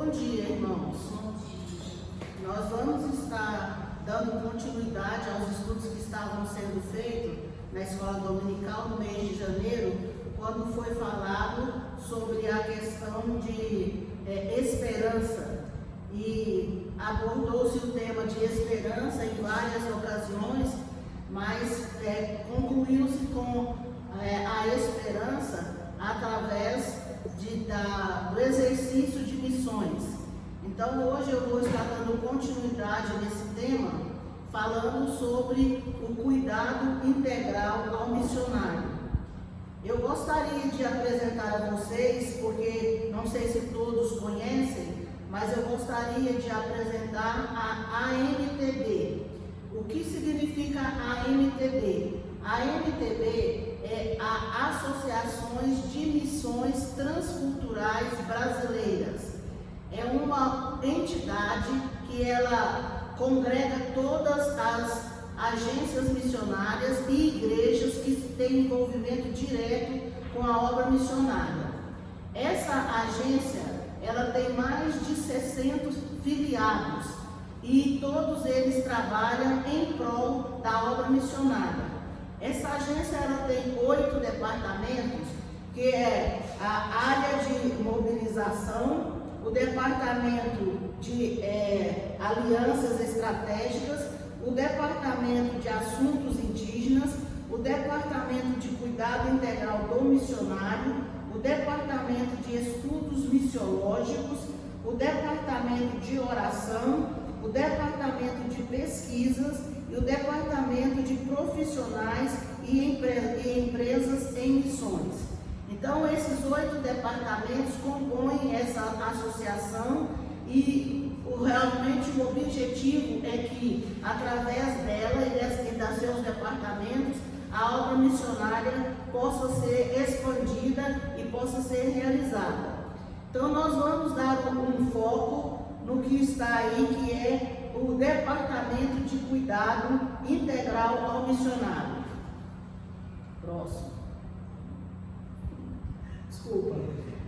Bom dia, irmãos. Nós vamos estar dando continuidade aos estudos que estavam sendo feitos na escola dominical no mês de janeiro, quando foi falado sobre a questão de esperança, e abordou-se o tema de esperança em várias ocasiões, mas concluiu-se com a esperança através do exercício de missões. Então hoje eu vou estar dando continuidade nesse tema, falando sobre o cuidado integral ao missionário. Eu gostaria de apresentar a vocês, porque não sei se todos conhecem, mas eu gostaria de apresentar a AMTB. O que significa a AMTB? A AMTB é a Associações de Missões Transculturais Brasileiras. É uma entidade que ela congrega todas as agências missionárias e igrejas que têm envolvimento direto com a obra missionária. Essa agência, ela tem mais de 60 filiados e todos eles trabalham em prol da obra missionária. Essa agência ela tem 8 departamentos, que é a área de mobilização, o departamento de alianças estratégicas, o departamento de assuntos indígenas, o departamento de cuidado integral do missionário, o departamento de estudos missiológicos, o departamento de oração, o departamento de pesquisas e o departamento de profissionais e empresas em missões. Então, esses 8 departamentos compõem essa associação e realmente o objetivo é que, através dela e dos seus departamentos, a obra missionária possa ser expandida e possa ser realizada. Então, nós vamos dar um foco no que está aí, que é o Departamento de Cuidado Integral ao Missionário. Próximo. Desculpa.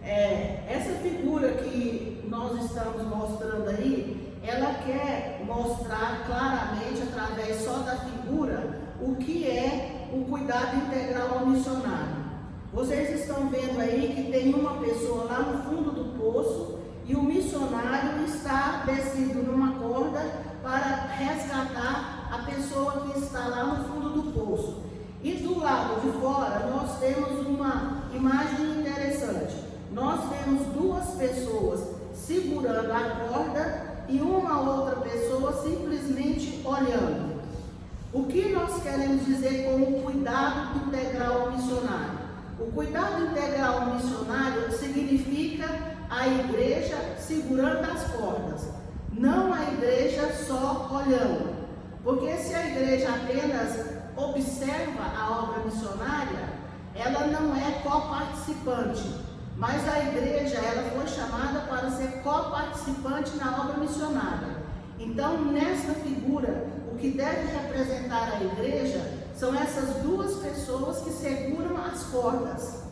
Essa figura que nós estamos mostrando aí, ela quer mostrar claramente, através só da figura, o que é o cuidado integral ao missionário. Vocês estão vendo aí que tem uma pessoa lá no fundo do poço e o missionário está descendo numa corda para resgatar a pessoa que está lá no fundo do poço. E do lado de fora nós temos uma imagem interessante. Nós vemos 2 pessoas segurando a corda e uma outra pessoa simplesmente olhando. O que nós queremos dizer com o cuidado integral ao missionário? O cuidado integral ao missionário significa a igreja segurando as cordas, não a igreja só olhando. Porque se a igreja apenas observa a obra missionária, ela não é coparticipante. Mas a igreja, ela foi chamada para ser coparticipante na obra missionária. Então, nessa figura, o que deve representar a igreja são essas 2 pessoas que seguram as cordas.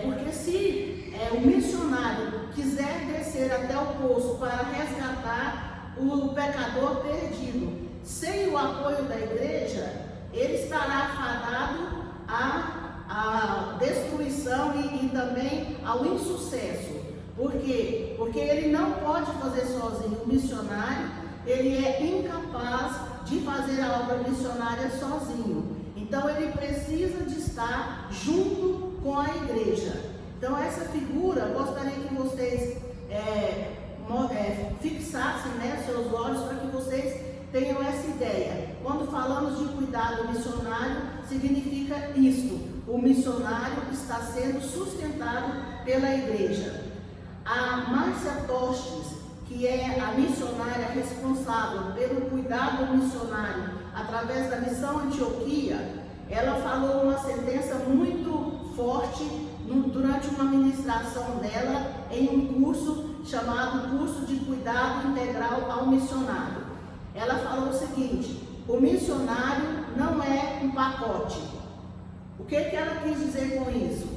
Porque se o missionário quiser descer até o poço para resgatar o pecador perdido, sem o apoio da igreja, ele estará fadado à destruição e também ao insucesso. Por quê? Porque ele não pode fazer sozinho. O missionário, ele é incapaz de fazer a obra missionária sozinho. Então ele precisa de estar junto com a igreja. Então essa figura, eu gostaria que vocês fixassem seus olhos para que vocês tenham essa ideia. Quando falamos de cuidado missionário, significa isto: o missionário está sendo sustentado pela igreja. A Márcia Tostes, que é a missionária responsável pelo cuidado missionário através da Missão Antioquia, ela falou uma sentença muito forte durante uma ministração dela em um curso chamado Curso de Cuidado Integral ao Missionário. Ela falou o seguinte: o missionário não é um pacote. O que ela quis dizer com isso?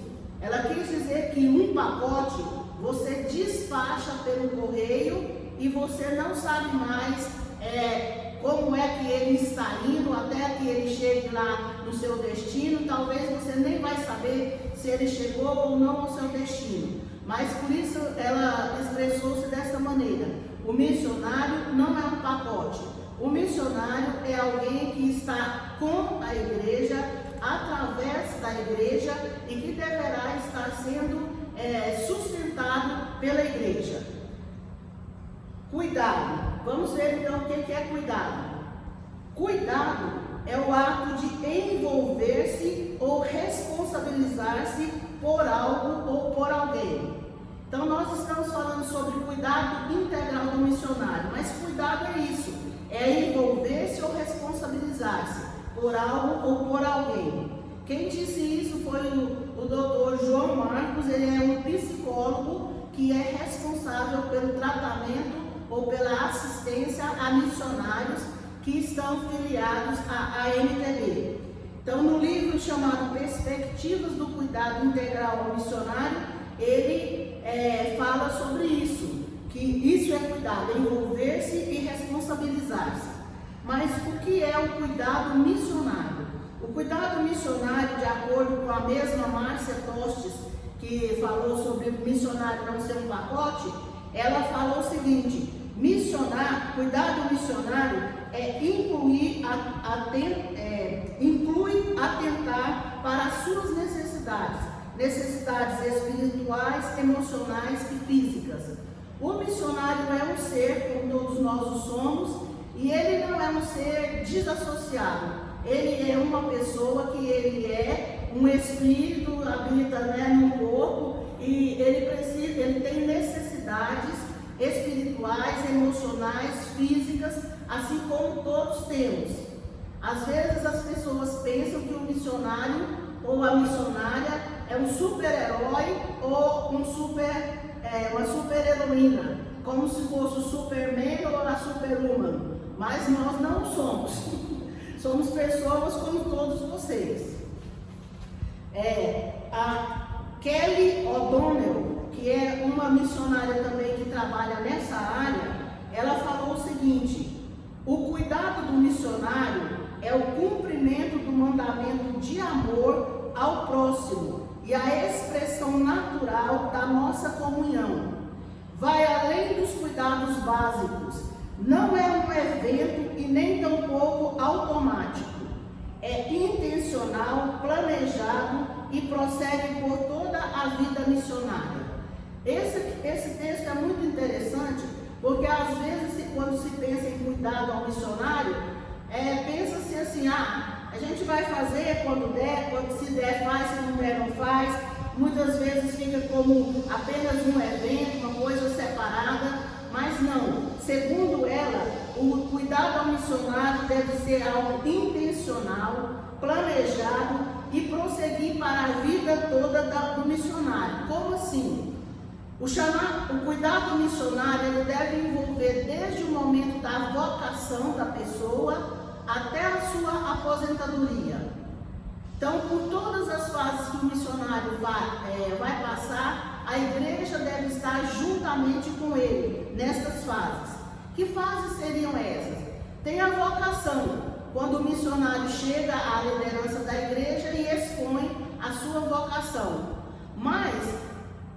Ela quis dizer que um pacote você despacha pelo correio e você não sabe mais como é que ele está indo até que ele chegue lá no seu destino. Talvez você nem vai saber se ele chegou ou não ao seu destino. Mas por isso ela expressou-se dessa maneira: o missionário não é um pacote. O missionário é alguém que está com a igreja, através da igreja, e que deverá estar sendo sustentado pela igreja. Cuidado. Vamos ver então o que é cuidado. Cuidado é o ato de envolver-se ou responsabilizar-se por algo ou por alguém. Então nós estamos falando sobre cuidado integral do missionário, mas cuidado é isso, é envolver-se ou responsabilizar-se por algo ou por alguém. Quem disse isso foi o Dr. João Marcos. Ele é um psicólogo que é responsável pelo tratamento ou pela assistência a missionários que estão filiados à AMTB. Então, no livro chamado Perspectivas do Cuidado Integral ao Missionário, ele fala sobre isso, que isso é cuidado, envolver-se e responsabilizar-se. Mas o que é o cuidado missionário? O cuidado missionário, de acordo com a mesma Márcia Tostes, que falou sobre o missionário não ser um pacote, ela falou o seguinte: cuidado missionário inclui atentar para as suas necessidades espirituais, emocionais e físicas. O missionário é um ser, como todos nós o somos, e ele não é um ser desassociado. Ele é uma pessoa que ele é um espírito, habita no corpo, e ele tem necessidades espirituais, emocionais, físicas, assim como todos temos. Às vezes as pessoas pensam que o missionário ou a missionária é um super-herói ou uma super-heroína, como se fosse o Superman ou a Superwoman, mas nós não somos. Somos pessoas como todos vocês. A Kelly O'Donnell, que é uma missionária também que trabalha nessa área, ela falou o seguinte: o cuidado do missionário é o cumprimento do mandamento de amor ao próximo e a expressão natural da nossa comunhão. Vai além dos cuidados básicos, não é um evento e nem tampouco automático. É intencional, planejado e prossegue por toda a vida missionária. Esse texto é muito interessante, porque às vezes, quando se pensa em cuidado ao missionário, pensa-se assim: a gente vai fazer quando der, se der faz, se não der não faz. Muitas vezes fica como apenas um evento, uma coisa separada, mas não. Segundo ela, o cuidado ao missionário deve ser algo intencional, planejado e prosseguir para a vida toda do missionário. Como assim? O cuidado missionário ele deve envolver desde o momento da vocação da pessoa até a sua aposentadoria. Então, por todas as fases que o missionário vai passar, a igreja deve estar juntamente com ele nestas fases. Que fases seriam essas? Tem a vocação, quando o missionário chega à liderança da igreja e expõe a sua vocação. Mas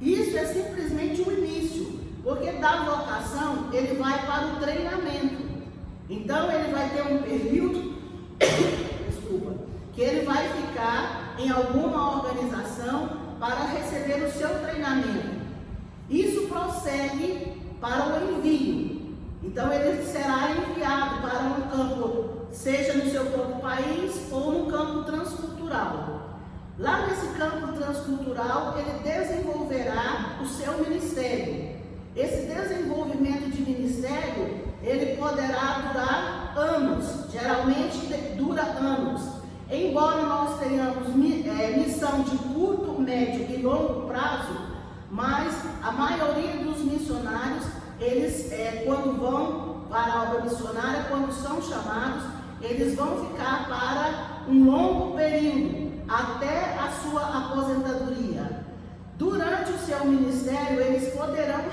isso é simplesmente o início, porque da vocação ele vai para o treinamento. Então ele vai ter um período que ele vai ficar em alguma organização para receber o seu treinamento. Isso prossegue para o envio. Então ele será enviado para um campo, seja no seu próprio país ou no campo transcultural. Lá nesse campo transcultural ele desenvolverá o seu ministério. Esse desenvolvimento de ministério ele poderá durar anos, geralmente dura anos. Embora nós tenhamos missão de curto, médio e longo prazo, mas a maioria dos missionários, eles quando vão para a obra missionária, quando são chamados, eles vão ficar para um longo período, até a sua aposentadoria. Durante o seu ministério, eles poderão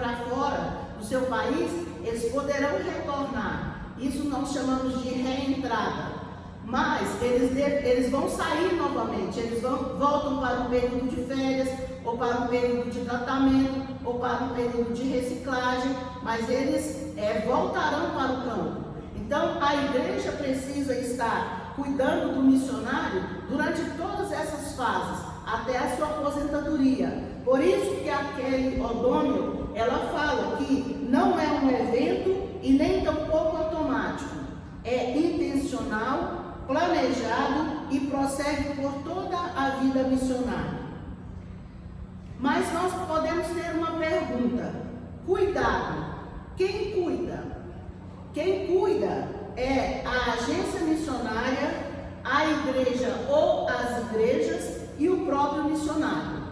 para fora do seu país, eles poderão retornar. Isso nós chamamos de reentrada. Mas eles vão sair novamente, voltam para um período de férias, ou para um período de tratamento, ou para um período de reciclagem, mas eles voltarão para o campo. Então, a igreja precisa estar cuidando do missionário durante todas essas fases, até a sua aposentadoria. Por isso que a Kelly O'Donnell, ela fala que não é um evento e nem tampouco automático. É intencional, planejado e prossegue por toda a vida missionária. Mas nós podemos ter uma pergunta. Cuidado. Quem cuida? Quem cuida é a agência missionária, a igreja ou as igrejas e o próprio missionário.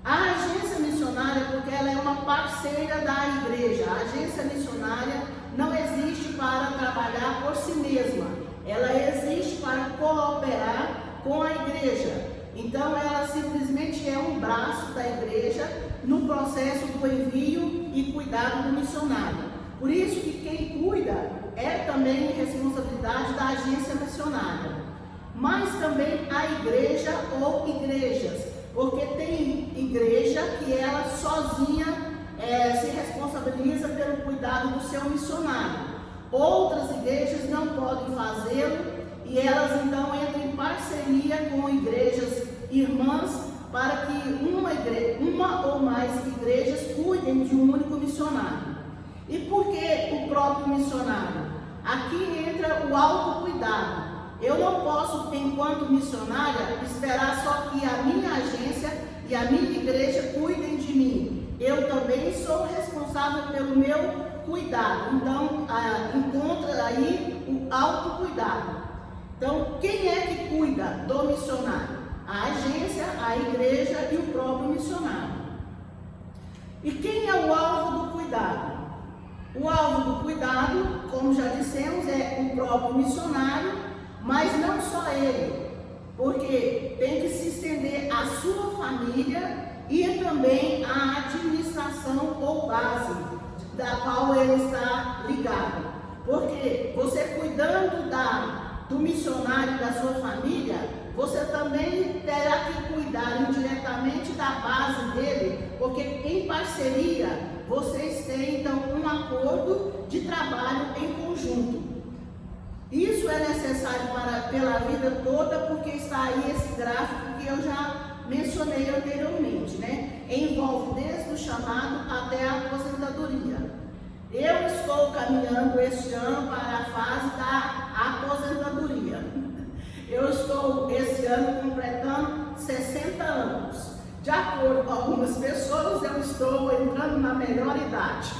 A agência missionária, porque ela é uma parceira da igreja. A agência missionária não existe para trabalhar por si mesma. Ela existe para cooperar com a igreja. Então, ela simplesmente é um braço da igreja no processo do envio e cuidado do missionário. Por isso que quem cuida é também responsabilidade da agência missionária. Mas também a igreja ou igrejas, porque tem igreja que ela sozinha se responsabiliza pelo cuidado do seu missionário. Outras igrejas não podem fazê-lo e elas então entram em parceria com igrejas irmãs para que uma ou mais igrejas cuidem de um único missionário. E por que o próprio missionário? Aqui entra o autocuidado. Eu não posso, enquanto missionária, esperar só que a minha agência e a minha igreja cuidem de mim. Eu também sou responsável pelo meu cuidado. Então, encontra aí o autocuidado. Então, quem é que cuida do missionário? A agência, a igreja e o próprio missionário. E quem é o alvo do cuidado? O alvo do cuidado, como já dissemos, é o próprio missionário, mas não só ele, porque tem que se estender à sua família e também à administração ou base da qual ele está ligado. Porque você cuidando do missionário da sua família, você também terá que cuidar indiretamente da base dele, porque em parceria vocês têm então um acordo de trabalho em conjunto. Isso é necessário pela vida toda, porque está aí esse gráfico que eu já mencionei anteriormente, né? Envolve desde o chamado até a aposentadoria. Eu estou caminhando este ano para a fase da aposentadoria. Eu estou esse ano completando 60 anos. De acordo com algumas pessoas, eu estou entrando na melhor idade.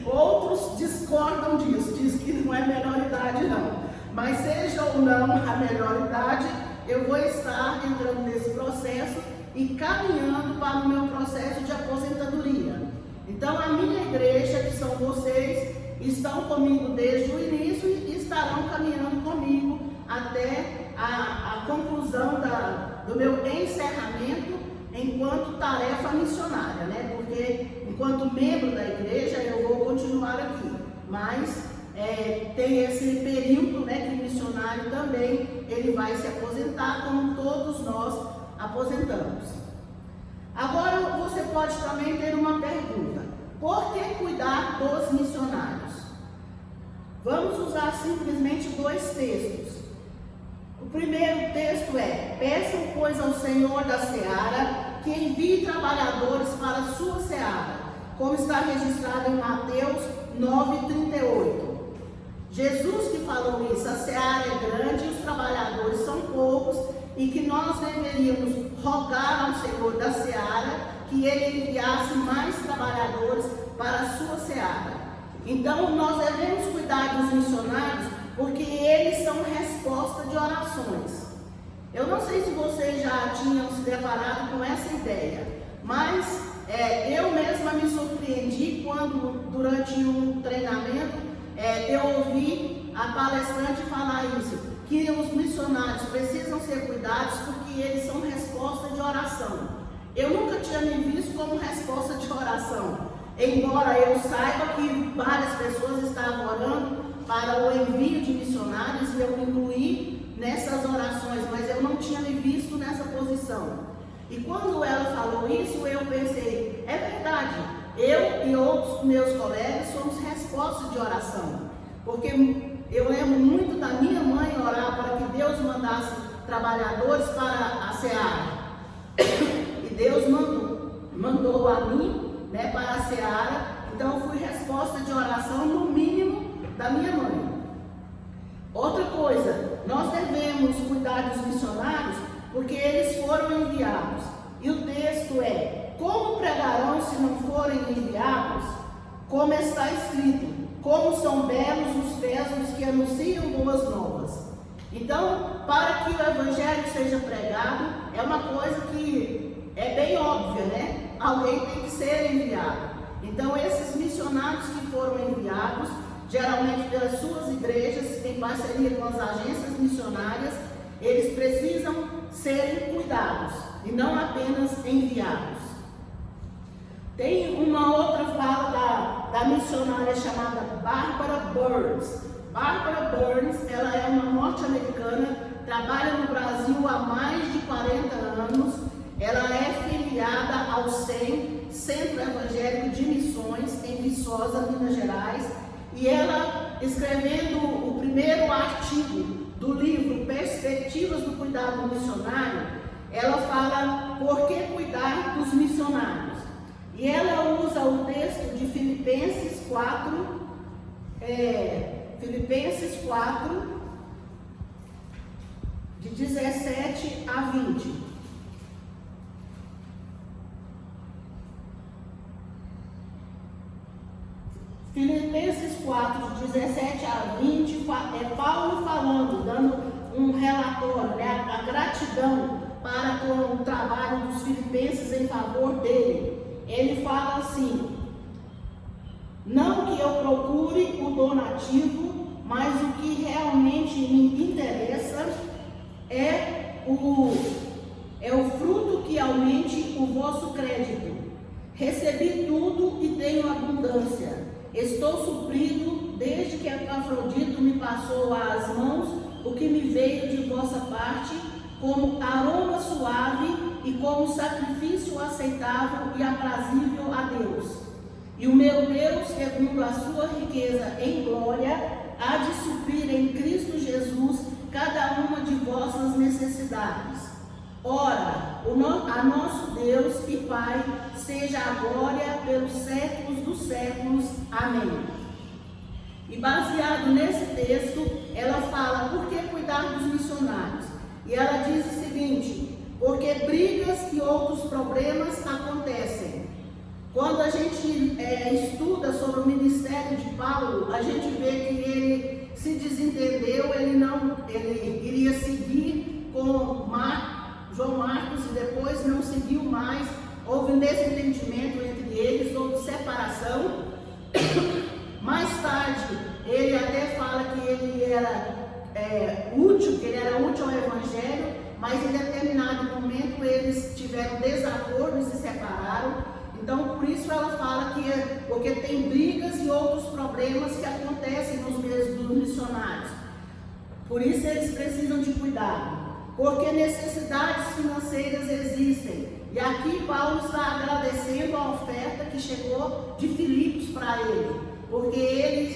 Outros discordam disso, dizem que não é melhor idade não. Mas seja ou não a melhor idade, eu vou estar entrando nesse processo e caminhando para o meu processo de aposentadoria. Então, a minha igreja, que são vocês, estão comigo desde o início e estarão caminhando comigo até a conclusão do meu encerramento enquanto tarefa missionária, né? Porque enquanto membro da igreja eu vou continuar aqui, mas tem esse período, né, que o missionário também ele vai se aposentar, como todos nós aposentamos. Agora você pode também ter uma pergunta: por que cuidar dos missionários? Vamos usar simplesmente dois textos. O primeiro texto é: peçam, pois, ao Senhor da seara que envie trabalhadores para a sua seara, como está registrado em Mateus 9:38. Jesus que falou isso: a seara é grande e os trabalhadores são poucos, e que nós deveríamos rogar ao Senhor da seara que ele enviasse mais trabalhadores para a sua seara. Então nós devemos cuidar dos missionários, porque eles são resposta de orações. Eu não sei se vocês já tinham se deparado com essa ideia, mas eu mesma me surpreendi quando, durante um treinamento, eu ouvi a palestrante falar isso, que os missionários precisam ser cuidados porque eles são resposta de oração. Eu nunca tinha me visto como resposta de oração. embora eu saiba que várias pessoas estavam orando para o envio de missionários e eu me incluí nessas orações, mas eu não tinha me visto nessa posição. E quando ela falou isso, eu pensei, é verdade, eu e outros meus colegas somos respostas de oração, porque eu lembro muito da minha mãe orar para que Deus mandasse trabalhadores para a seara, e Deus mandou a mim, né, para a seara. Então eu fui resposta de oração, no mínimo, da minha mãe. Outra coisa, nós devemos cuidar dos missionários, porque eles foram enviados. E o texto é: como pregarão se não forem enviados? Como está escrito: como são belos os pés dos que anunciam boas novas. Então, para que o evangelho seja pregado, é uma coisa que é bem óbvia, né? Alguém tem que ser enviado. Então, esses missionários que foram enviados, geralmente pelas suas igrejas, em parceria com as agências missionárias, eles precisam serem cuidados e não apenas enviados. Tem uma outra fala da missionária chamada Barbara Burns. Barbara Burns, ela é uma norte-americana, trabalha no Brasil há mais de 40 anos. Ela é filiada ao CEM, Centro Evangélico de Missões, em Viçosa, Minas Gerais. E ela, escrevendo o primeiro artigo do livro Perspectivas do Cuidado Missionário, ela fala por que cuidar dos missionários. E ela usa o texto de Filipenses 4, de 17 a 20. Filipenses 4, de 17 a 20, é Paulo falando, dando um relatório, né, a gratidão para com o trabalho dos filipenses em favor dele. Ele fala assim: não que eu procure o donativo, mas o que realmente me interessa é o fruto que aumente o vosso crédito. Recebi tudo e tenho abundância. Estou suprido desde que Epafrodito me passou às mãos o que me veio de vossa parte, como aroma suave e como sacrifício aceitável e aprazível a Deus. E o meu Deus, segundo a sua riqueza em glória, há de suprir em Cristo Jesus cada uma de vossas necessidades. Ora, a nosso Deus e Pai seja a glória pelos séculos dos séculos. Amém. E baseado nesse texto, ela fala por que cuidar dos missionários. E ela diz o seguinte: porque brigas e outros problemas acontecem. Quando a gente estuda sobre o ministério de Paulo, a gente vê que ele se desentendeu, ele iria seguir com João Marcos e depois não seguiu mais. Houve um desentendimento entre eles, houve separação. Mais tarde, ele até fala que ele era útil ao Evangelho, mas em determinado momento eles tiveram desacordo e se separaram. Então, por isso ela fala que porque tem brigas e outros problemas que acontecem nos meios dos missionários. Por isso eles precisam de cuidado, porque necessidades financeiras existem. E aqui Paulo está agradecendo a oferta que chegou de Filipos para ele, porque ele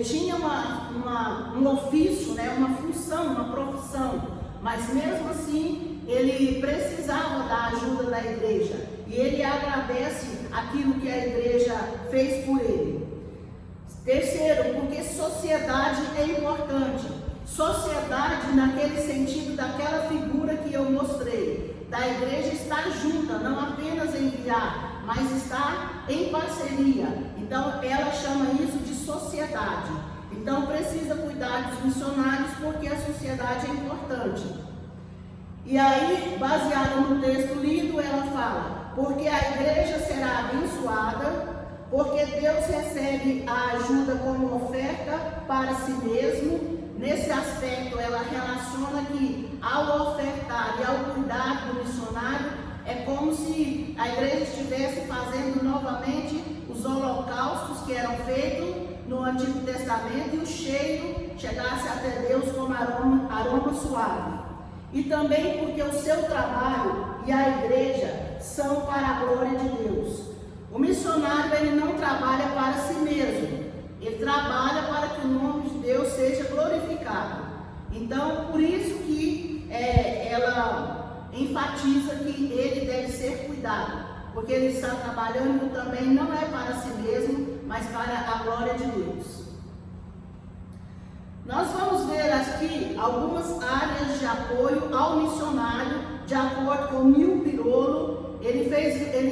tinha um ofício, né, uma função, uma profissão, mas mesmo assim ele precisava da ajuda da igreja, e ele agradece aquilo que a igreja fez por ele. Terceiro, porque sociedade é importante. Sociedade naquele sentido daquela figura que eu mostrei, da igreja estar junta, não apenas enviar, mas estar em parceria. Então ela chama isso de sociedade. Então precisa cuidar dos missionários porque a sociedade é importante. E aí, baseado no texto lido, ela fala: porque a igreja será abençoada, porque Deus recebe a ajuda como oferta para si mesmo. Nesse aspecto, ela relaciona que ao ofertar e ao cuidar do missionário, é como se a igreja estivesse estivesse fazendo novamente os holocaustos que eram feitos no Antigo Testamento e o cheiro chegasse até Deus como aroma suave. E também porque o seu trabalho e a igreja são para a glória de Deus. O missionário, ele não trabalha para si mesmo, ele trabalha para que o nome de Deus seja glorificado. Então, por isso que ela enfatiza que ele deve ser cuidado, porque ele está trabalhando também não é para si mesmo, mas para a glória de Deus. Nós vamos ver aqui algumas áreas de apoio ao missionário, de acordo com Neil Pirolo. Ele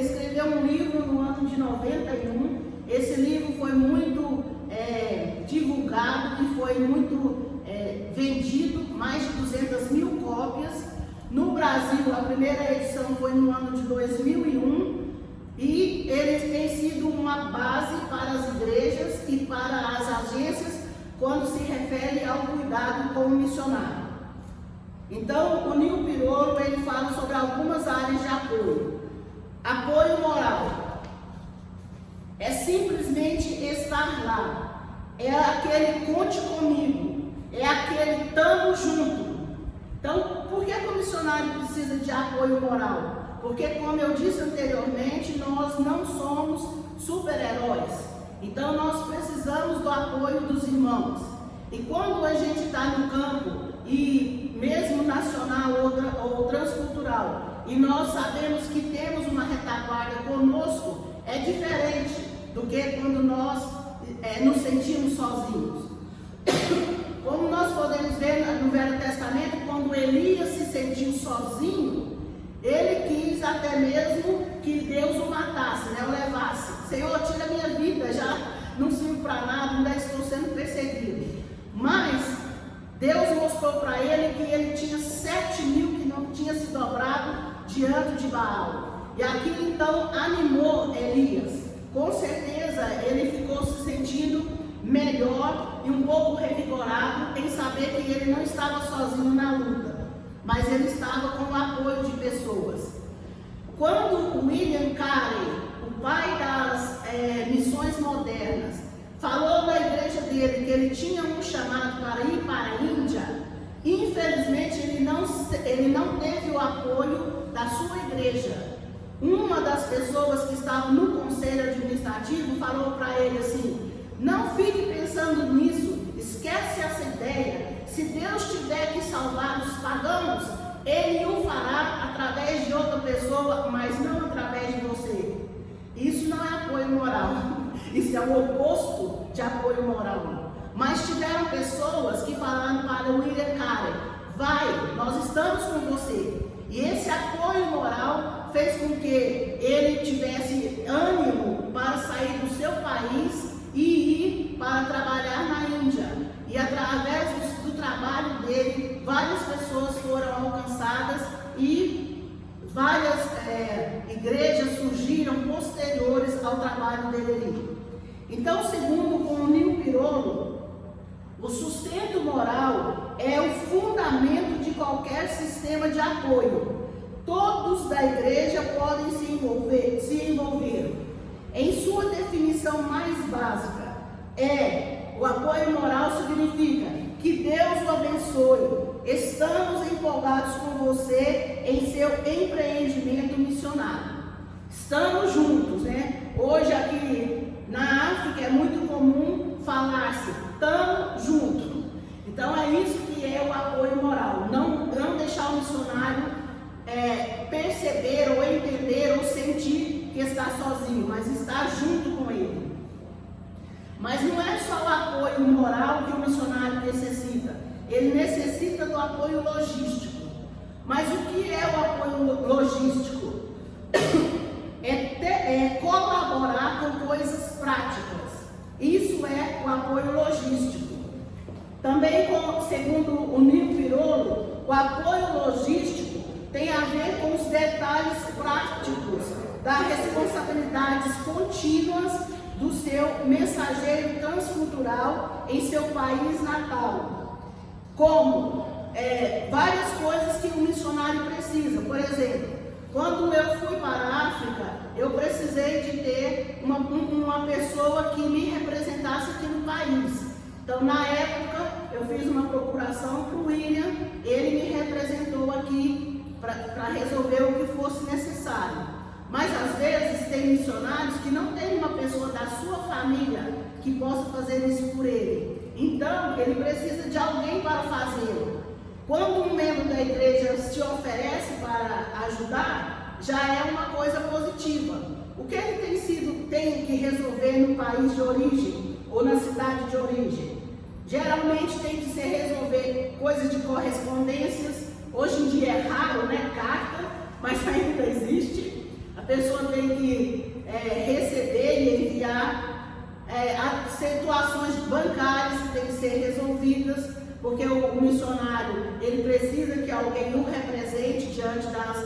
escreveu um livro no ano de 91. Esse livro foi muito divulgado e foi muito vendido, mais de 200 mil cópias. No Brasil, a primeira edição foi no ano de 2001. E ele tem sido uma base para as igrejas e para as agências quando se refere ao cuidado com o missionário. Então, o Neil Pirolo, ele fala sobre algumas áreas de apoio. Apoio moral. É simplesmente estar lá. É aquele conte comigo. É aquele tamo junto. Então, por que o missionário precisa de apoio moral? Porque, como eu disse anteriormente, nós não somos super-heróis. Então, nós precisamos do apoio dos irmãos. E quando a gente está no campo, e mesmo nacional ou transcultural, e nós sabemos que temos uma retaguarda conosco, é diferente do que quando nós nos sentimos sozinhos. Como nós podemos ver no Velho Testamento, quando Elias se sentiu sozinho, ele quis até mesmo que Deus o matasse, o levasse. Senhor, tira a minha vida, já não sirvo para nada, ainda estou sendo perseguido. Mas Deus mostrou para ele que ele tinha 7.000 que não tinha se dobrado diante de Baal. E aquilo então animou Elias. Com certeza ele ficou se sentindo melhor e um pouco revigorado em saber que ele não estava sozinho na luta, mas ele estava com o apoio de pessoas. Quando William Carey, o pai das missões modernas, falou na igreja dele que ele tinha um chamado para ir para a Índia, infelizmente ele não teve o apoio da sua igreja. Uma das pessoas que estavam no conselho administrativo falou para ele assim: não fique pensando nisso, esquece essa ideia. Se Deus tiver que salvar os pagãos, Ele o fará através de outra pessoa, mas não através de você. Isso não é apoio moral, isso é o oposto de apoio moral. Mas tiveram pessoas que falaram para William Carey: vai, nós estamos com você. E esse apoio moral fez com que ele tivesse ânimo para sair do seu país e ir para trabalhar na Índia. E através do trabalho dele, várias pessoas foram alcançadas e várias igrejas surgiram posteriores ao trabalho dele ali. Então, segundo o Neil Pirolo, o sustento moral é o fundamento de qualquer sistema de apoio. Todos da igreja podem se envolver. Em sua definição mais básica, o apoio moral significa que Deus o abençoe. Estamos empolgados com você em seu empreendimento missionário. Estamos juntos, Hoje aqui na África é muito comum falar-se, estamos juntos. Então é isso que é o apoio moral. Não deixar o missionário perceber ou entender ou sentir que está sozinho, mas estar junto com ele. Mas não é só o apoio moral que o missionário necessita. Ele necessita do apoio logístico. Mas o que é o apoio logístico? É colaborar com coisas práticas. Isso é o apoio logístico. Também, segundo o Neil Pirolo, o apoio logístico tem a ver com os detalhes práticos das responsabilidades contínuas do seu mensageiro transcultural em seu país natal. Como várias coisas que o missionário precisa. Por exemplo, quando eu fui para a África, eu precisava uma pessoa que me representasse aqui no país. Então, na época, eu fiz uma procuração para o William, ele me representou aqui para resolver o que fosse necessário. Mas, às vezes, tem missionários que não tem uma pessoa da sua família que possa fazer isso por ele. Então, ele precisa de alguém para fazê-lo. Quando um membro da igreja se oferece para ajudar, já é uma coisa positiva. O que ele tem que resolver no país de origem ou na cidade de origem? Geralmente tem que ser resolver coisas de correspondências. Hoje em dia é raro, né? Carta, mas ainda existe. A pessoa tem que receber e enviar situações bancárias que têm que ser resolvidas, porque o missionário ele precisa que alguém o represente diante das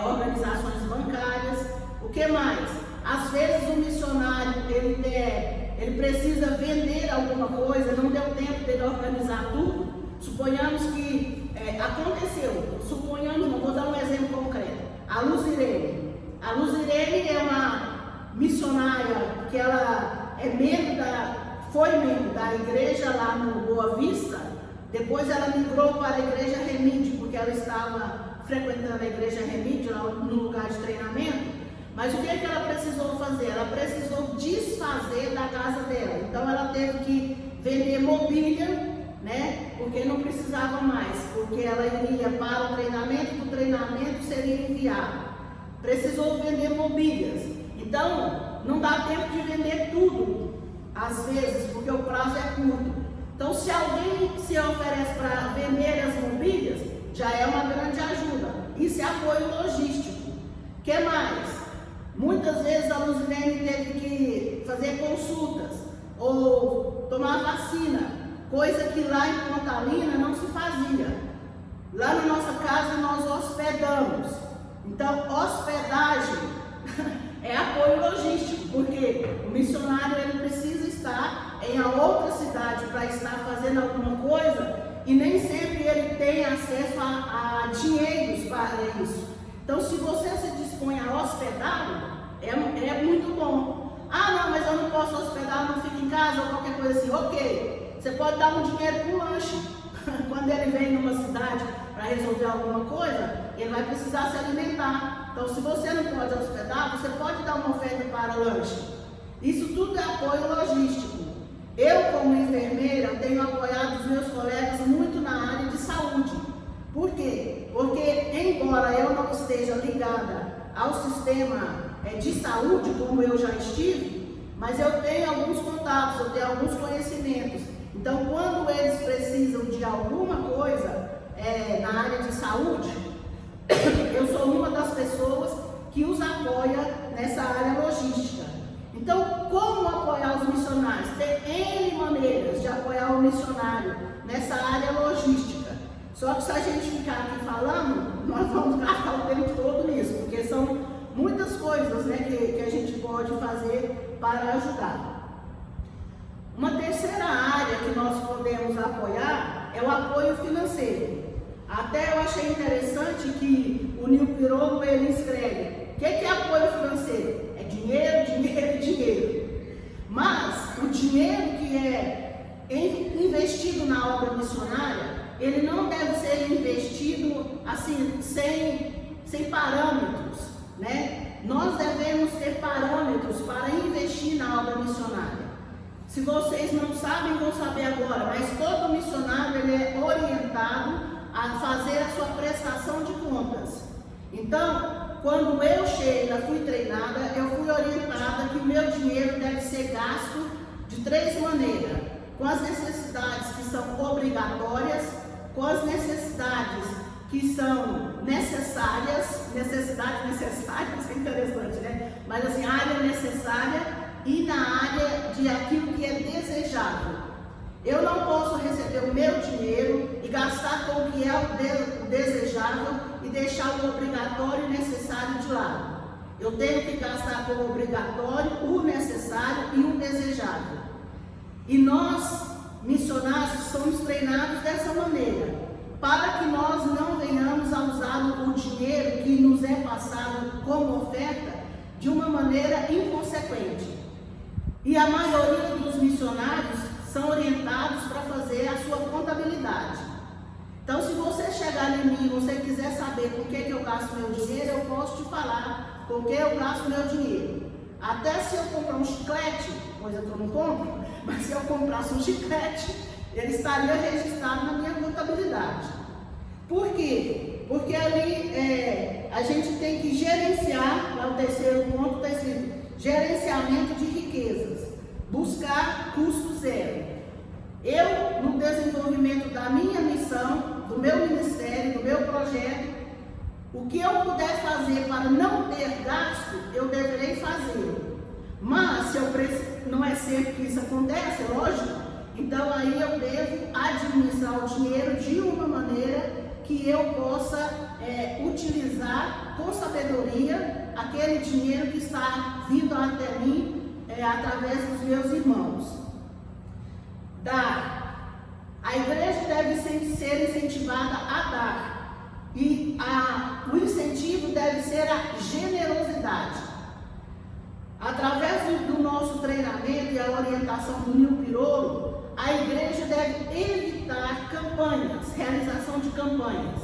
organizações bancárias. O que mais? Às vezes o missionário ele precisa vender alguma coisa, não deu tempo dele organizar tudo. Suponhamos que aconteceu, não vou dar um exemplo concreto. A Luzirene é uma missionária que ela foi membro da igreja lá no Boa Vista. Depois ela migrou para a igreja Remídio, porque ela estava frequentando a igreja Remídio lá no lugar de treinamento. Mas o que ela precisou fazer? Ela precisou desfazer da casa dela. Então ela teve que vender mobília, né? Porque não precisava mais, porque ela iria para o treinamento seria enviado. Precisou vender mobílias. Então não dá tempo de vender tudo, às vezes, porque o prazo é curto. Então, se alguém se oferece para vender as mobílias, já é uma grande ajuda. Isso é apoio logístico. O que mais? Muitas vezes a Luzirene teve que fazer consultas ou tomar vacina, coisa que lá em Pontalina não se fazia. Lá na nossa casa nós hospedamos. Então, hospedagem é apoio logístico, porque o missionário ele precisa estar em a outra cidade para estar fazendo alguma coisa e nem sempre ele tem acesso a dinheiros para isso. Então, se você se dispõe a hospedá-lo, é muito bom. Ah, não, mas eu não posso hospedar, não fico em casa ou qualquer coisa assim. Ok, você pode dar um dinheiro para o lanche. Quando ele vem numa cidade para resolver alguma coisa, ele vai precisar se alimentar. Então, se você não pode hospedar, você pode dar uma oferta para lanche. Isso tudo é apoio logístico. Eu, como enfermeira, tenho apoiado os meus colegas muito na área de saúde. Por quê? Porque, embora eu não esteja ligada ao sistema de saúde, como eu já estive, mas eu tenho alguns contatos, eu tenho alguns conhecimentos. Então, quando eles precisam de alguma coisa na área de saúde, eu sou uma das pessoas que os apoia nessa área logística. Então, como apoiar os missionários? Tem N maneiras de apoiar o missionário nessa área logística. Só que se a gente ficar aqui falando, nós vamos gastar o tempo todo nisso, porque são muitas coisas, né, que a gente pode fazer para ajudar. Uma terceira área que nós podemos apoiar é o apoio financeiro. Até eu achei interessante que o Nil Pirolo ele escreve: o que é apoio financeiro? É dinheiro, dinheiro, dinheiro. Mas o dinheiro que é investido na obra missionária, ele não deve ser investido assim, sem parâmetros, né? Nós devemos ter parâmetros para investir na obra missionária. Se vocês não sabem, vão saber agora, mas todo missionário ele é orientado a fazer a sua prestação de contas. Então, quando eu, Sheila, fui treinada, eu fui orientada que o meu dinheiro deve ser gasto de 3 maneiras: com as necessidades que são obrigatórias, com as necessidades que são necessárias, é interessante, né? Mas assim, área necessária e na área de aquilo que é desejável. Eu não posso receber o meu dinheiro e gastar com o que é o desejável e deixar o obrigatório e necessário de lado. Eu tenho que gastar com o obrigatório, o necessário e o desejável. E nós, missionários, somos treinados dessa maneira, para que nós não venhamos a usar o dinheiro que nos é passado como oferta de uma maneira inconsequente. E a maioria dos missionários são orientados para fazer a sua contabilidade. Então, se você chegar em mim e você quiser saber com o que eu gasto meu dinheiro, eu posso te falar com o que eu gasto meu dinheiro. Até se eu comprar um chiclete, coisa que eu não compro, mas se eu comprasse um chiclete, ele estaria registrado na minha contabilidade. Por quê? Porque ali a gente tem que gerenciar, lá o terceiro ponto está escrito, gerenciamento de riquezas, buscar custo zero. Eu, no desenvolvimento da minha missão, do meu ministério, do meu projeto, o que eu puder fazer para não ter gasto, eu deverei fazer. Mas, se eu não é sempre que isso acontece, é lógico, então aí eu devo administrar o dinheiro de uma maneira que eu possa utilizar com sabedoria aquele dinheiro que está vindo até mim através dos meus irmãos. Dar. A igreja deve ser incentivada a dar. E o incentivo deve ser a generosidade. Através do nosso treinamento e a orientação do Nil Pirolo, a igreja deve evitar campanhas, realização de campanhas.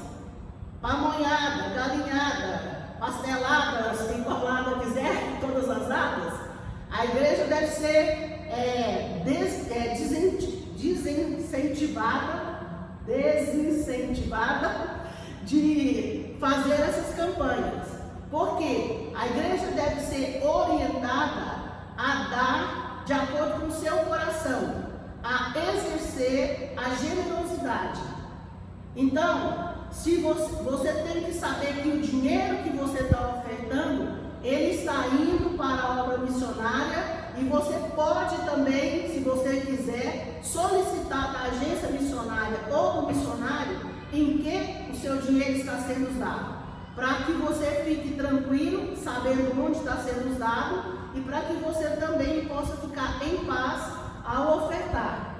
Pamonhada, galinhada, pastelada, se enrolada quiser, todas as datas. A igreja deve ser desincentivada de fazer essas campanhas. Porque a igreja deve ser orientada a dar de acordo com o seu coração, a exercer a generosidade. Então, se você tem que saber que o dinheiro que você está ofertando, ele está indo para a obra missionária, e você pode também, se você quiser, solicitar da agência missionária ou do missionário em que o seu dinheiro está sendo usado, para que você fique tranquilo, sabendo onde está sendo usado, e para que você também possa ficar em paz ao ofertar.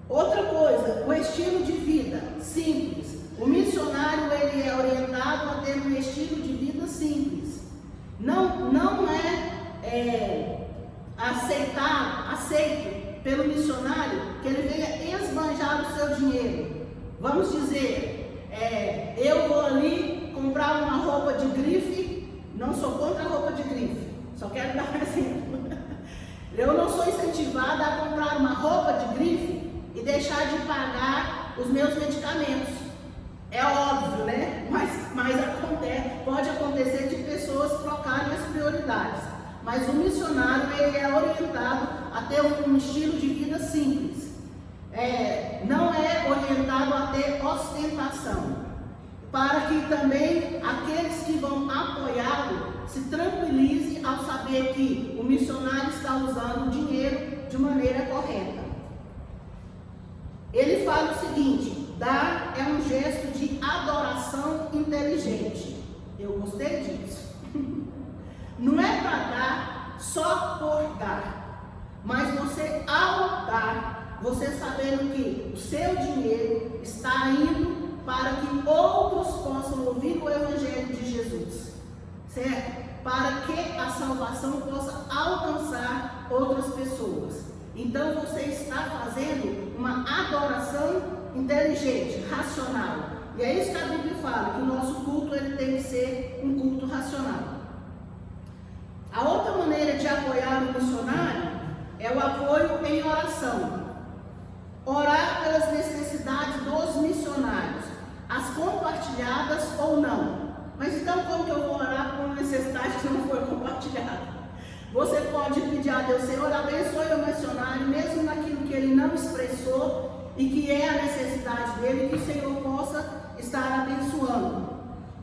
Outra coisa, o estilo de vida simples. O missionário ele é orientado a ter um estilo de vida simples. Não é aceito pelo missionário que ele venha esbanjar o seu dinheiro. Vamos dizer, eu vou ali comprar uma roupa de grife. Não sou contra a roupa de grife, só quero dar um exemplo. Eu não sou incentivada a comprar uma roupa de grife e deixar de pagar os meus medicamentos. É óbvio, né? Mas pode acontecer de pessoas trocarem as prioridades. Mas o missionário ele é orientado a ter um estilo de vida simples. Não é orientado a ter ostentação. Para que também aqueles que vão apoiá-lo se tranquilizem ao saber que o missionário está usando o dinheiro de maneira correta. Ele fala o seguinte: dar é um gesto de adoração inteligente. Eu gostei disso. Não é para dar só por dar, mas você, ao dar, você sabendo que o seu dinheiro está indo para que outros possam ouvir o Evangelho de Jesus, certo? Para que a salvação possa alcançar outras pessoas. Então você está fazendo uma adoração inteligente, racional. E é isso que a Bíblia fala, que o nosso culto ele tem que ser um culto racional. A outra maneira de apoiar o missionário é o apoio em oração. Orar pelas necessidades dos missionários, as compartilhadas ou não. Mas então como que eu vou orar por uma necessidade que não foi compartilhada? Você pode pedir a Deus: Senhor, abençoe o missionário, mesmo naquilo que ele não expressou e que é a necessidade dele, que o Senhor possa estar abençoando.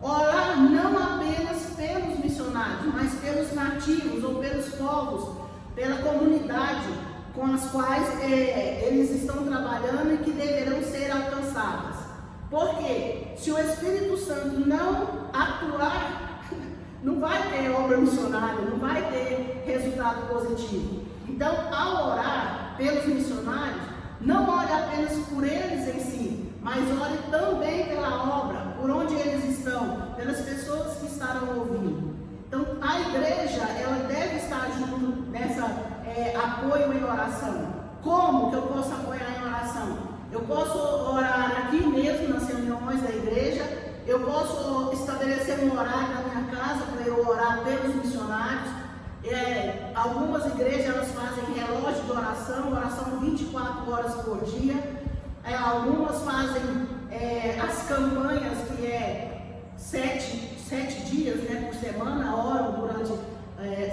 Orar não apenas pelos missionários, mas pelos nativos ou pelos povos, pela comunidade com as quais eles estão trabalhando e que deverão ser alcançadas. Porque se o Espírito Santo não atuar, não vai ter obra missionária, não vai ter resultado positivo. Então, ao orar pelos missionários, não ore apenas por eles em si, mas ore também pela obra, por onde eles estão, pelas pessoas que estarão ouvindo. Então, a igreja, ela deve estar junto nessa apoio em oração. Como que eu posso apoiar em oração? Eu posso orar aqui mesmo nas reuniões da igreja, eu posso estabelecer um horário na minha casa para eu orar pelos missionários. Algumas igrejas elas fazem relógio de oração 24 horas por dia. Algumas fazem as campanhas que é 7 dias, né, por semana, oram durante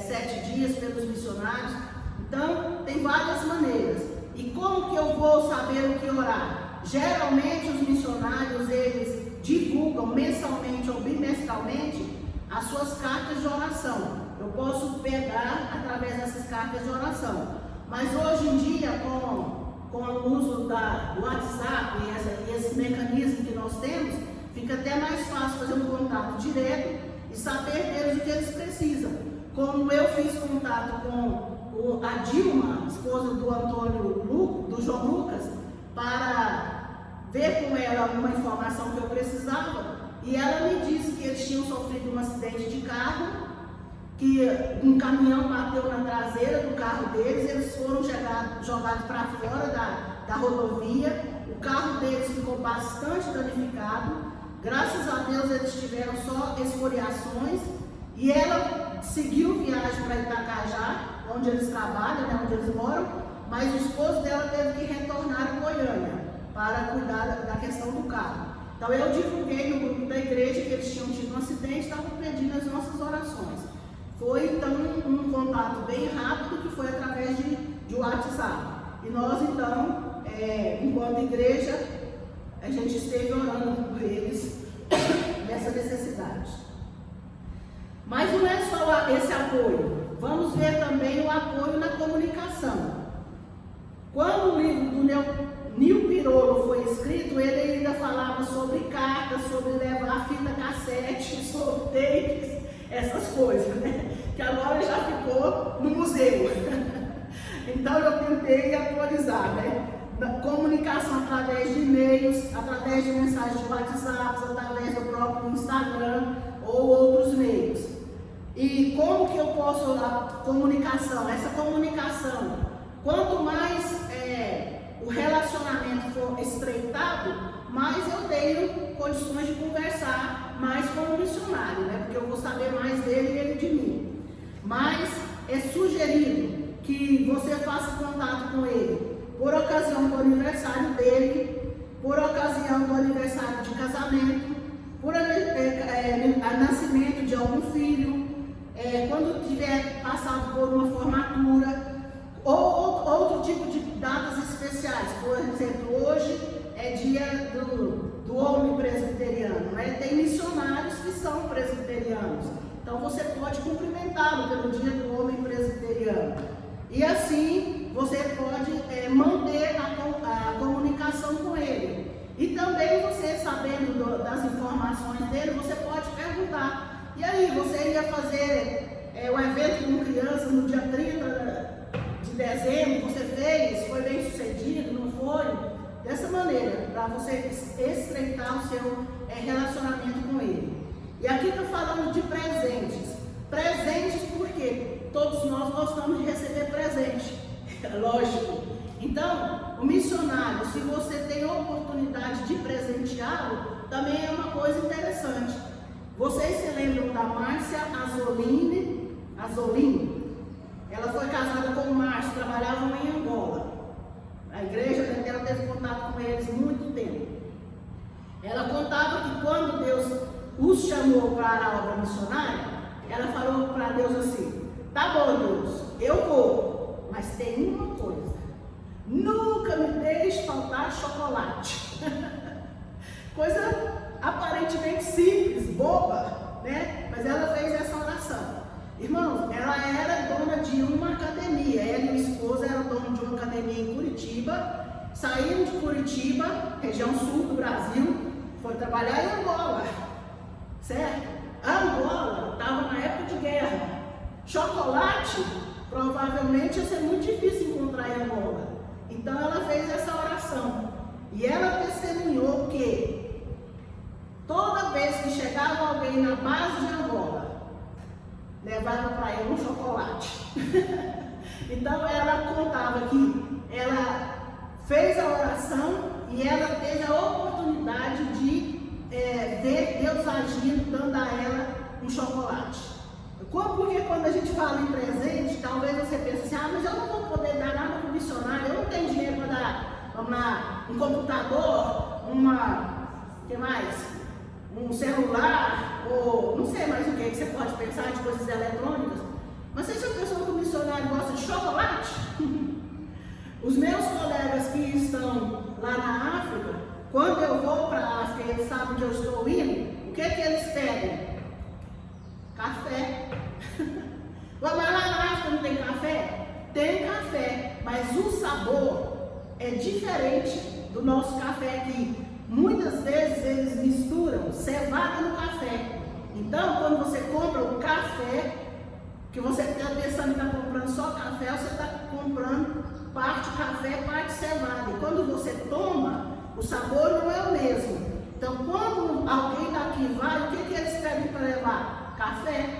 7 dias pelos missionários. Então, tem várias maneiras. E como que eu vou saber o que orar? Geralmente, os missionários, eles divulgam mensalmente ou bimestralmente as suas cartas de oração. Eu posso pegar através dessas cartas de oração. Mas hoje em dia, com o uso do WhatsApp e esse mecanismo que nós temos, fica até mais fácil fazer um contato direto e saber deles o que eles precisam. Como eu fiz contato com a Dilma, esposa do João Lucas, para ver com ela alguma informação que eu precisava, e ela me disse que eles tinham sofrido um acidente de carro, que um caminhão bateu na traseira do carro deles, eles foram jogados para fora da rodovia, o carro deles ficou bastante danificado, graças a Deus eles tiveram só escoriações, e ela seguiu viagem para Itacajá, onde eles trabalham, né, onde eles moram, mas o esposo dela teve que retornar a Goiânia para cuidar da questão do carro. Então eu divulguei no grupo da igreja que eles tinham tido um acidente e estavam pedindo as nossas orações. Foi então um contato bem rápido que foi através de WhatsApp. E nós então, enquanto igreja, a gente esteve orando por eles nessa necessidade. Mas não é só esse apoio. Vamos ver também o apoio na comunicação. Quando o livro do Nil Pirolo foi escrito, ele ainda falava sobre cartas, sobre levar fita cassete, sobre tapes, essas coisas, né? Que agora já ficou no museu. Então eu tentei atualizar, né? Comunicação através de e-mails, através de mensagens de WhatsApp, através do próprio Instagram ou outros meios. E como que eu posso, a comunicação, essa comunicação, quanto mais o relacionamento for estreitado, mais eu tenho condições de conversar mais com o missionário, né? Porque eu vou saber mais dele e ele de mim. Mas é sugerido que você faça contato com ele por ocasião do aniversário dele, por ocasião do aniversário de casamento, por nascimento de algum filho, quando tiver passado por uma formatura, ou outro tipo de datas especiais. Por exemplo, hoje é dia do homem presbiteriano, né? Tem missionários que são presbiterianos, então você pode cumprimentá-lo pelo dia do homem presbiteriano. E assim você pode manter a comunicação com ele. E também você, sabendo das informações dele, você pode perguntar: e aí, você ia fazer o evento com crianças no dia 30 de dezembro, você fez? Foi bem sucedido? Não foi? Dessa maneira, para você estreitar o seu relacionamento com ele. E aqui está falando de presentes. Presentes porque todos nós gostamos de receber presente, lógico. Então, o missionário, se você tem a oportunidade de presenteá-lo, também é uma coisa interessante. Vocês se lembram da Márcia Azolini? Ela foi casada com o Márcio, trabalhavam em Angola. A igreja dela teve contato com eles muito tempo. Ela contava que quando Deus os chamou para a obra missionária, ela falou para Deus assim: tá bom, Deus, eu vou, mas tem uma coisa, nunca me deixe faltar chocolate. Coisa aparentemente simples, boba, né? Mas ela fez essa oração. Irmãos, ela era dona de uma academia, ela e o esposo eram donos de uma academia em Curitiba, saíram de Curitiba, região sul do Brasil, foi trabalhar em Angola, certo? Angola estava na época de guerra, chocolate provavelmente ia ser muito difícil encontrar em Angola, então ela fez essa oração, e ela testemunhou que toda vez que chegava alguém na base de Angola, levaram para ela um chocolate. Então ela contava que ela fez a oração e ela teve a oportunidade de ver Deus agindo, dando a ela um chocolate. Porque quando a gente fala em presente, talvez você pense assim, mas eu não vou poder dar nada para o missionário, eu não tenho dinheiro para dar um computador, que mais? Um celular, ou não sei mais o que você pode pensar de coisas eletrônicas. Mas você já pensou que o missionário gosta de chocolate? Os meus colegas que estão lá na África, quando eu vou para a África, eles sabem que eu estou indo, o que eles pedem? Café. Mas lá na África não tem café? Tem café, mas o sabor é diferente do nosso café aqui. Muitas vezes eles misturam cevada no café. Então, quando você compra o café, que você está pensando que está comprando só café, você está comprando parte café, parte cevada. E quando você toma, o sabor não é o mesmo. Então, quando alguém daqui vai, o que eles pedem para levar? Café.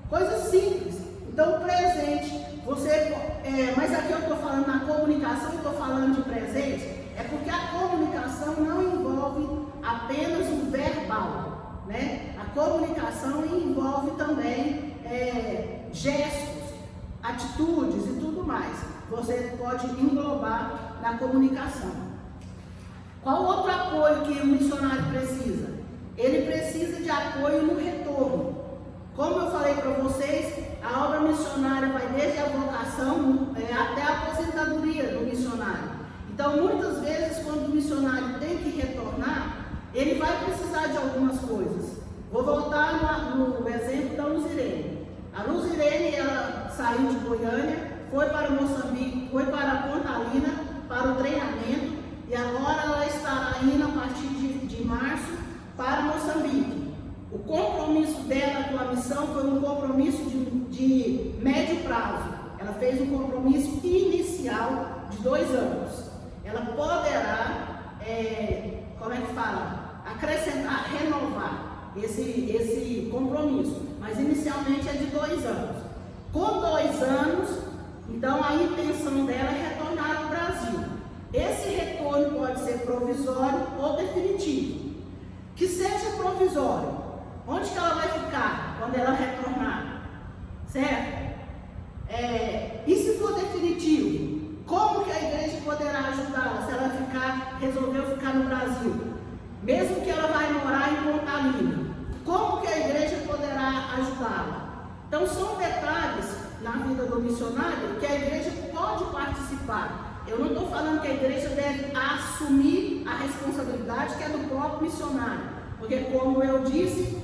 Coisa simples. Então, presente, mas aqui eu estou falando na comunicação, eu estou falando de presente, é porque a comunicação não envolve apenas o verbal, né? A comunicação envolve também gestos, atitudes e tudo mais. Você pode englobar na comunicação. Qual outro apoio que o missionário precisa? Ele precisa de apoio no retorno. Como eu falei para vocês, a obra missionária vai desde a vocação até a aposentadoria do missionário. Então, muitas vezes, quando o missionário tem que retornar, ele vai precisar de algumas coisas. Vou voltar no exemplo da Luz Irene. A Luz Irene, ela saiu de Goiânia, foi para Moçambique, foi para Pontalina, para o treinamento, e agora ela estará indo a partir de março para Moçambique. O compromisso dela com a missão foi um compromisso de médio prazo. Ela fez um compromisso inicial de 2 anos. Ela poderá, acrescentar, renovar esse compromisso. Mas inicialmente é de 2 anos. Com 2 anos, então a intenção dela é retornar ao Brasil. Esse retorno pode ser provisório ou definitivo. Que seja provisório. Onde que ela vai ficar quando ela retornar? Certo? E se for definitivo? Como que a igreja poderá ajudá-la se ela resolveu ficar no Brasil? Mesmo que ela vai morar em Pontalina. Como que a igreja poderá ajudá-la? Então são detalhes na vida do missionário que a igreja pode participar. Eu não estou falando que a igreja deve assumir a responsabilidade que é do próprio missionário. Porque como eu disse,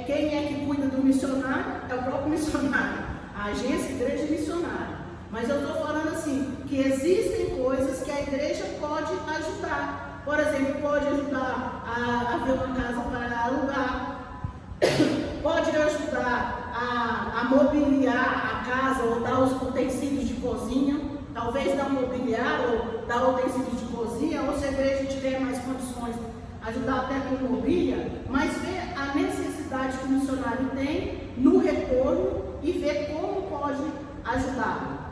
quem é que cuida do missionário é o próprio missionário, a agência igreja missionária. Mas eu estou falando assim, que existem coisas que a igreja pode ajudar. Por exemplo, pode ajudar a ver uma casa para alugar, pode ajudar a mobiliar a casa ou dar os utensílios de cozinha, talvez dar mobiliar ou dar utensílios de cozinha, ou se a igreja tiver mais condições, ajudar até com mobília, mas ver a necessidade que o missionário tem no retorno e ver como pode ajudá-lo.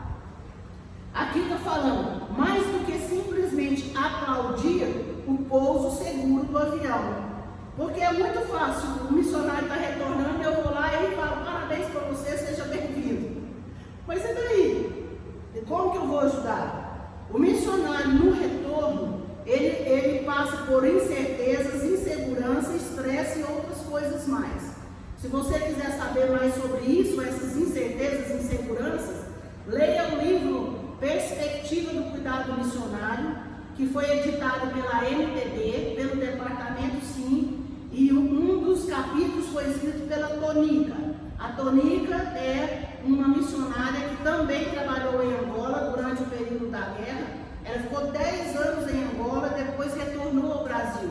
Aqui está falando, mais do que simplesmente aplaudir o pouso seguro do avião. Porque é muito fácil, o missionário está retornando, eu vou lá e ele fala, parabéns para você, seja bem-vindo. Mas e daí? E como que eu vou ajudar? O missionário no retorno, ele passa por incertezas, insegurança, estresse e outras coisas mais. Se você quiser saber mais sobre isso, essas incertezas e inseguranças, leia o livro Perspectiva do Cuidado Missionário, que foi editado pela MTB, pelo Departamento SIM, e um dos capítulos foi escrito pela Tonica. A Tonica é uma missionária que também trabalhou em Angola durante o período da guerra. Ela ficou 10 anos em Angola, depois retornou ao Brasil.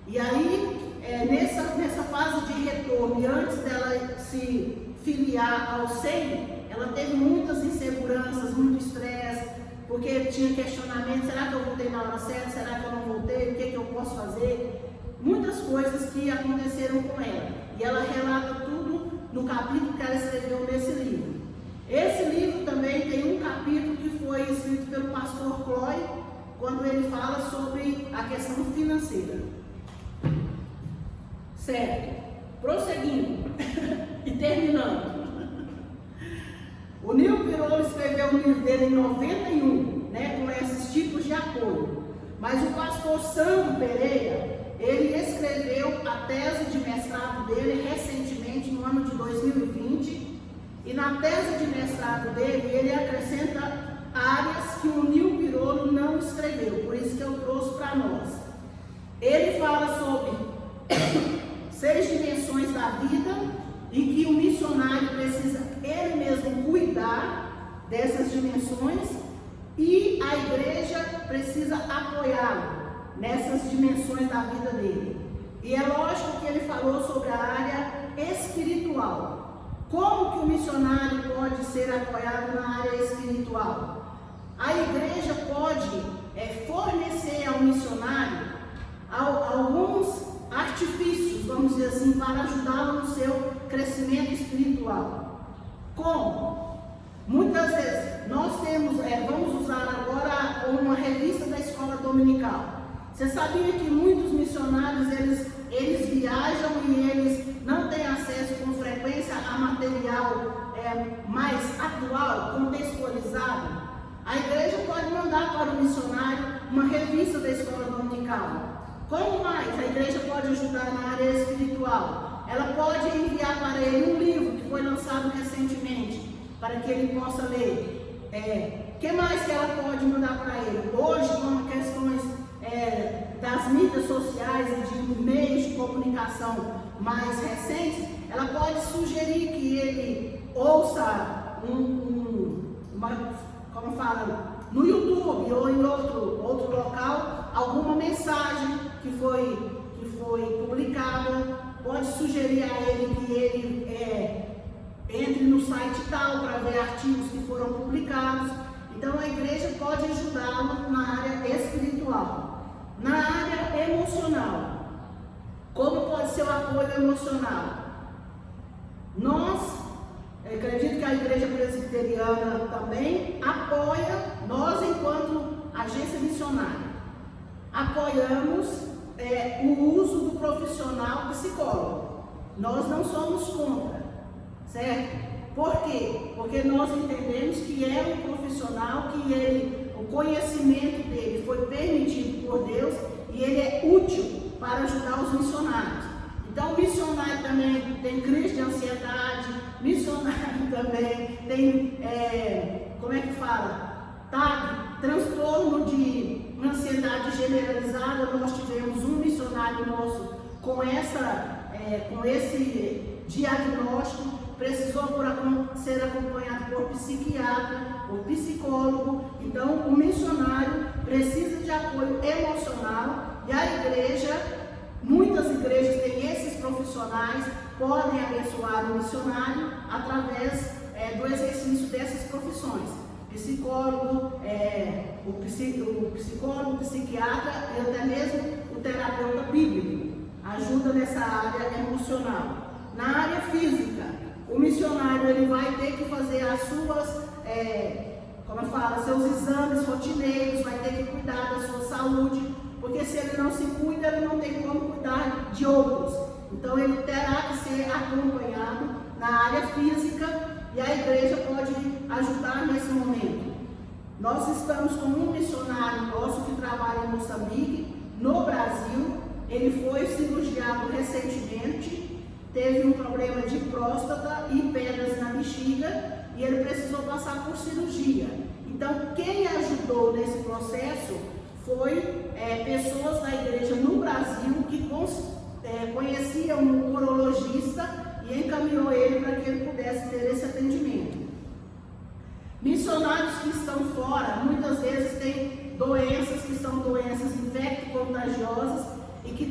E aí, nessa fase de retorno, e antes dela se filiar ao SEI, ela teve muitas inseguranças, muito estresse, porque tinha questionamento, será que eu voltei na hora certa, será que eu não voltei, o que eu posso fazer? Muitas coisas que aconteceram com ela. E ela relata tudo no capítulo que ela escreveu nesse livro. Esse livro também tem um capítulo que foi escrito pelo pastor Chloe, quando ele fala sobre a questão financeira. Certo. Prosseguindo e terminando. O Nilo Pirolo escreveu o livro dele em 91, com esses tipos de apoio. Mas o pastor Sandro Pereira, ele escreveu a tese de mestrado dele recentemente, no ano de 2020. E na tese de mestrado dele, ele acrescenta áreas que o Nilo Pirolo não escreveu. Por isso que eu trouxe para nós. Ele fala sobre 6 dimensões da vida e que o missionário precisa ele mesmo cuidar dessas dimensões e a igreja precisa apoiá-lo nessas dimensões da vida dele. E é lógico que ele falou sobre a área espiritual. Como que o missionário pode ser apoiado na área espiritual? A igreja pode fornecer ao missionário alguns artifícios, vamos dizer assim, para ajudá-lo no seu crescimento espiritual. Como? Muitas vezes nós temos, vamos usar agora uma revista da escola dominical. Você sabia que muitos missionários eles viajam e eles não têm acesso com frequência a material mais atual, contextualizado? A igreja pode mandar para o missionário uma revista da escola dominical. Como mais a igreja pode ajudar na área espiritual? Ela pode enviar para ele um livro que foi lançado recentemente, para que ele possa ler. Que mais que ela pode mandar para ele? Hoje, com questões das mídias sociais e de meios de comunicação mais recentes, ela pode sugerir que ele ouça como fala, no YouTube ou em outro local, alguma mensagem que foi publicada. Pode sugerir a ele que ele entre no site tal para ver artigos que foram publicados. Então a igreja pode ajudá-lo na área espiritual. Na área emocional, como pode ser o apoio emocional? Eu acredito que a igreja presbiteriana também apoia, nós enquanto agência missionária, apoiamos o uso do profissional psicólogo. Nós não somos contra, certo? Por quê? Porque nós entendemos que é um profissional que o conhecimento dele foi permitido por Deus e ele é útil para ajudar os missionários. Então, o missionário também tem crise de ansiedade, missionário também tem, transtorno de ansiedade generalizada. Nós tivemos um missionário nosso com esse diagnóstico, precisou ser acompanhado por psiquiatra, por psicólogo. Então, o missionário precisa de apoio emocional e a igreja, muitas igrejas têm esses profissionais, podem abençoar o missionário através do exercício dessas profissões. Psicólogo, o psiquiatra e até mesmo o terapeuta bíblico ajuda nessa área emocional. Na área física, o missionário ele vai ter que fazer as suas, seus exames rotineiros, vai ter que cuidar da sua saúde, porque se ele não se cuida, ele não tem como cuidar de outros. Então ele terá que ser acompanhado na área física e a igreja pode ajudar nesse momento. Nós estamos com um missionário nosso que trabalha em Moçambique, no Brasil. Ele foi cirurgiado recentemente, teve um problema de próstata e pedras na bexiga e ele precisou passar por cirurgia. Então quem ajudou nesse processo foi pessoas da igreja no Brasil que conheciam um urologista e encaminhou ele para que ele pudesse ter esse atendimento. Missionários que estão fora, muitas vezes têm doenças que são doenças infecto-contagiosas e que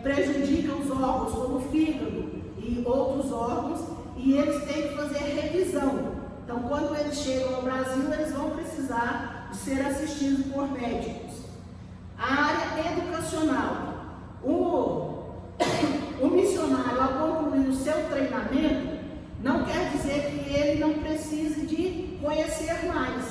prejudicam os órgãos, como o fígado e outros órgãos, e eles têm que fazer revisão. Então, quando eles chegam ao Brasil, eles vão precisar de ser assistidos por médicos. A área educacional. O missionário, ao concluir pelo seu treinamento, não quer dizer que ele não precise de conhecer mais.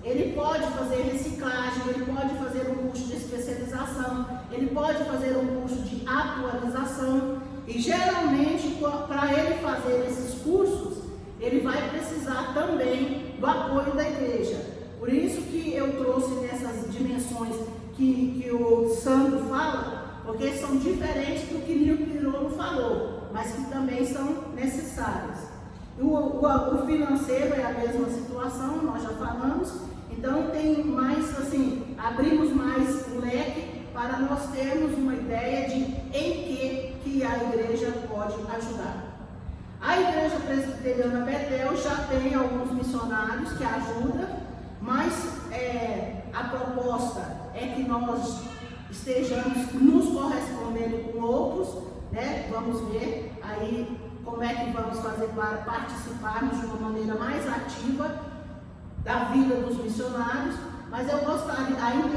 Ele pode fazer reciclagem, ele pode fazer um curso de especialização, ele pode fazer um curso de atualização. E geralmente, para ele fazer esses cursos, ele vai precisar também do apoio da igreja. Por isso que eu trouxe nessas dimensões que o Sandro fala, porque são diferentes do que Nil Pirolo falou, mas que também são necessárias. O financeiro é a mesma situação, nós já falamos, então tem mais, assim, abrimos mais o leque para nós termos uma ideia de em que a igreja pode ajudar. A Igreja Presbiteriana Betel já tem alguns missionários que ajudam, mas a proposta é que nós estejamos nos correspondendo com outros, né? Vamos ver aí como é que vamos fazer para participarmos de uma maneira mais ativa da vida dos missionários, mas eu gostaria ainda